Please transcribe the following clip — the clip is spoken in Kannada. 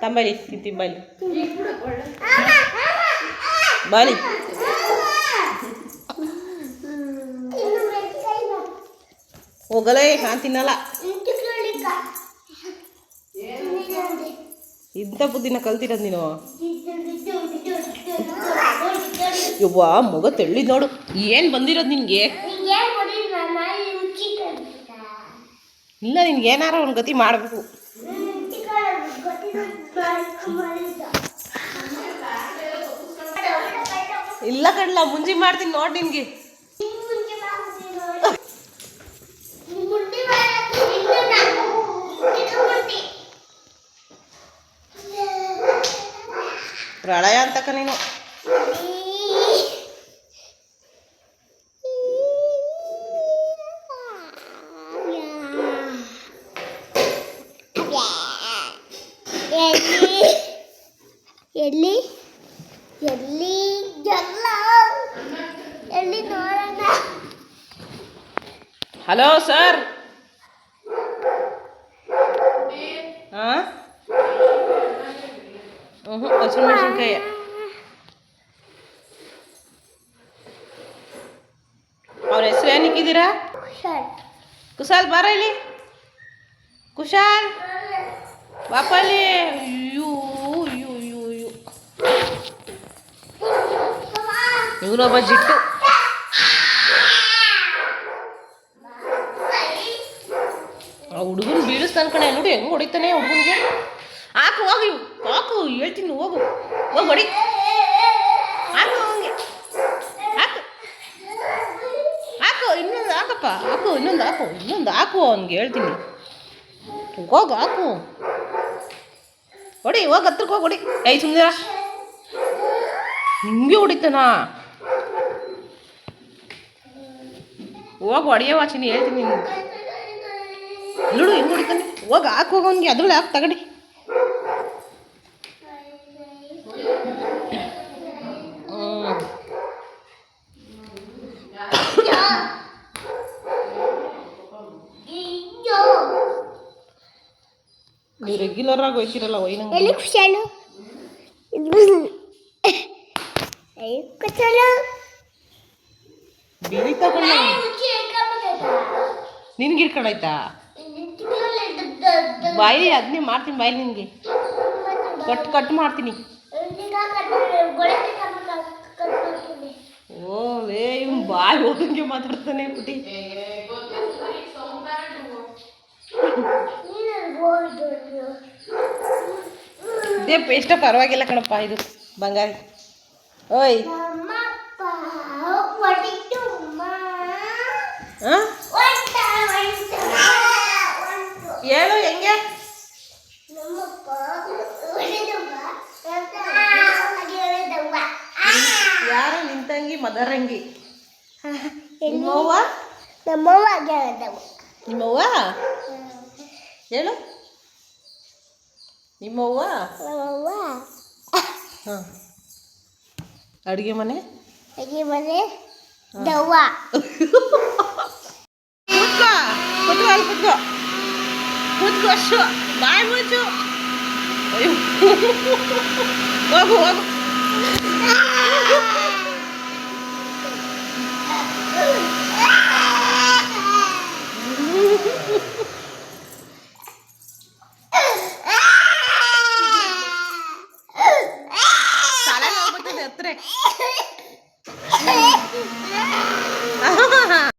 ತಂಬಲಿ ತಿಂತಿ ಬಾಲಿ ಬಾಲಿ ಹೋಗಲೇ ನಾನು ತಿನ್ನಲ್ಲ. ಇಂಥ ಬುದ್ಧಿನ ಕಲ್ತಿರೋದು ನೀನು. ಯವ್ವ ಮಗ ತೆಳ್ಳಿದ್ ನೋಡು. ಏನು ಬಂದಿರೋದು ನಿನಗೆ? ಇಲ್ಲ ನಿನ್ಗೆ ಏನಾರ ಒಂದು ಗತಿ ಮಾಡಬೇಕು. ಇಲ್ಲ ಕಣ್ಲ ಮುಂಜಿ ಮಾಡ್ತೀನಿ ನೋಡಿ ನಿನ್ಗೆ. ಪ್ರಳಯ ಅಂತಕ ನೀನು. ಎಲ್ಲಿ ಎಲ್ಲಿ ಎಲ್ಲ ಎಲ್ಲಿ ನೋಡೋಣ. Hello sir. ಹಾಂ ಹಸಿಮೆಣಸಿನ್ಕಾಯಿ ಅವ್ರ ಹೆಸರು ಏನಿಕ್ಕಿದ್ದೀರಾ? ಕುಶಾಲ್ ಬಾರ ಇಲ್ಲಿ. ಕುಶಾಲ್ ಬಾಪಲ್ಲಿ. ಅಯ್ಯೋ ಅಯ್ಯೋ ಅಯ್ಯೋ ಅಯ್ಯೋ ಇವನೊಬ್ಬ ಜಿಟ್ಟು. ಆ ಹುಡುಗನ ಬೀಳಿಸ್ತಾನ ಕಣೆ. ನೋಡಿ ಹೆಂಗೆ ಹೊಡಿತಾನೆ ಹುಡುಗನಿಗೆ. ಹಾಕು ಹೋಗಿ ಹಾಕು ಹೇಳ್ತೀನಿ. ಹೋಗು ಹೋಗಿ ಹೊಡಿ. ಹಾಕು ಹಂಗೆ ಹಾಕು ಹಾಕು ಇನ್ನೊಂದು ಹಾಕಪ್ಪ. ಹಾಕು ಇನ್ನೊಂದು ಹಾಕು ಅವ್ನಿಗೆ ಹೇಳ್ತೀನಿ. ಹೋಗು ಹಾಕು ಹೊಡಿ. ಹೋಗಿ ಹತ್ರಕ್ಕೆ ಹೋಗಿ ಹೊಡಿ. ಸುಮ್ಮನೆ ನಿಮಗೆ ಹೊಡಿತಾನ. ಹೋಗಿ ಹೊಡಿಯೋ ವಾಚಿನಿ ಹೇಳ್ತೀನಿ ನೋಡು ಹೆಂಗೆ ಹೊಡಿತಾನೆ. ಹೋಗಿ ಹಾಕು ಹೋಗಿ ಅವ್ನಿಗೆ. ಅದ್ರಲ್ಲಿ ಹಾಕಿ ತಗಡಿ. ನೀವು ರೆಗ್ಯುಲರ್ ಆಗಿ ಹೋಯ್ತಿರಲ್ಲ ಒಯ್ನಂಗೆ. ಎಲ್ಲಿ ಕುಶಾಲು ಬಿಳಿ ತಗೊಂಡು ನಿನ್ಗೆ ಇಟ್ಕೊಂಡಾಯ್ತಾ ಬಾಯಿ? ಅದನ್ನೇ ಮಾಡ್ತೀನಿ ಬಾಯಿ ನಿನಗೆ. ಕಟ್ ಮಾಡ್ತೀನಿ. ಓ ಲೇ ಇವ್ನು ಬಾಯಿ ಹೋಗಂಗೆ ಮಾತಾಡ್ತಾನೆ ಪುಟಿ. ಇದೇ ಪೇಸ್ಟ ಪರವಾಗಿಲ್ಲ ಕಣಪ್ಪ. ಇದು ಬಂಗಾರಿ. ಓಯ್ ಹೇಳು ಹೆಂಗೆ? ಯಾರು ನಿಂತಂಗಿ ಮದರಂಗಿ? ನಿಮ್ಮವ್ವ? ನಿಮ್ಮವ್ವ ಹೇಳು. ನಿಮ್ಮವ್ವ? ಹಾಂ. ಅಡುಗೆ ಮನೆ ದವ್ವ. ಕೂತ್ಕೋ ಅಷ್ಟು ಬಾಯಿ ಮುಚ್ಚು. ಅಯ್ಯೋ ಹೋಗು ಹೋಗು. ತಲೆ ಹೋಗ್ಬಿಟ್ಟಿದೆ ಹತ್ರ.